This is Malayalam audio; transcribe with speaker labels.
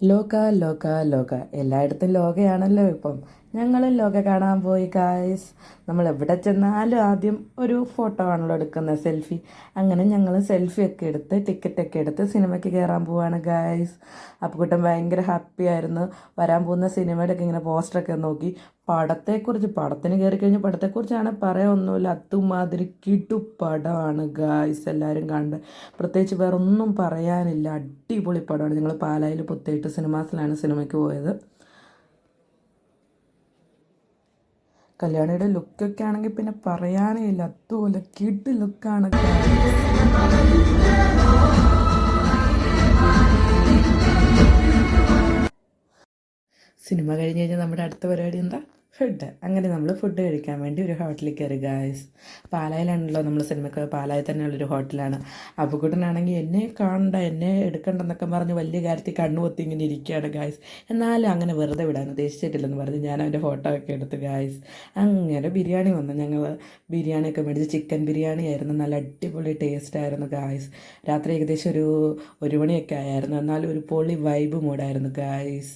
Speaker 1: ലോക ലോക ലോക എല്ലായിടത്തും ലോകയാണല്ലോ ഇപ്പം. ഞങ്ങളും ലോക കാണാൻ പോയി ഗായ്സ്. നമ്മൾ എവിടെ ചെന്നാലും ആദ്യം ഒരു ഫോട്ടോ ആണല്ലോ എടുക്കുന്നത്, സെൽഫി. അങ്ങനെ ഞങ്ങൾ സെൽഫിയൊക്കെ എടുത്ത് ടിക്കറ്റൊക്കെ എടുത്ത് സിനിമയ്ക്ക് കയറാൻ പോവാണ് ഗായ്സ്. അപ്പുകുട്ടൻ ഭയങ്കര ഹാപ്പി ആയിരുന്നു. വരാൻ പോകുന്ന സിനിമയുടെ ഒക്കെ ഇങ്ങനെ പോസ്റ്ററൊക്കെ നോക്കി. പടത്തിന് കയറി കഴിഞ്ഞ പടത്തെക്കുറിച്ചാണ് പറയാനൊന്നുമില്ല. അതുമാതിരി കിടു ഗായ്സ്. എല്ലാവരും കണ്ട്, പ്രത്യേകിച്ച് വേറെ ഒന്നും പറയാനില്ല. അടിപൊളി പടമാണ്. ഞങ്ങൾ പാലായിൽ പുത്തേട്ട് സിനിമാസിലാണ് സിനിമയ്ക്ക് പോയത്. കല്യാണിയുടെ ലുക്കൊക്കെ ആണെങ്കിൽ പിന്നെ പറയാനേ ഇല്ല. അതുപോലെ കിഡ് ലുക്കാണ്. സിനിമ കഴിഞ്ഞ് കഴിഞ്ഞാൽ നമ്മുടെ അടുത്ത പരിപാടി എന്താ? ഫുഡ്. അങ്ങനെ നമ്മൾ ഫുഡ് കഴിക്കാൻ വേണ്ടി ഒരു ഹോട്ടലിൽ കയറി ഗായ്സ്. പാലായിലാണല്ലോ നമ്മൾ സിനിമയ്ക്ക്, പാലായിൽ തന്നെയുള്ളൊരു ഹോട്ടലാണ്. അപ്പുകുട്ടനാണെങ്കിൽ എന്നെ കാണണ്ട, എന്നെ എടുക്കണ്ടെന്നൊക്കെ പറഞ്ഞ് വലിയ കാര്യത്തിൽ കണ്ണുപൊത്തി ഇങ്ങനെ ഇരിക്കുകയാണ് ഗായ്സ്. എന്നാലും അങ്ങനെ വെറുതെ വിടാൻ ഉദ്ദേശിച്ചിട്ടില്ലെന്ന് പറഞ്ഞ് ഞാൻ അവൻ്റെ ഫോട്ടോ ഒക്കെ എടുത്ത് ഗായ്സ്. അങ്ങനെ ബിരിയാണി വന്നു. ഞങ്ങൾ ബിരിയാണിയൊക്കെ മേടിച്ച് ചിക്കൻ ബിരിയാണി ആയിരുന്നു. നല്ല അടിപൊളി ടേസ്റ്റ് ആയിരുന്നു ഗായ്സ്. രാത്രി ഏകദേശം ഒരു 1 മണിയൊക്കെ ആയിരുന്നു. എന്നാലും ഒരു പൊളി വൈബ് മൂടായിരുന്നു ഗായ്സ്.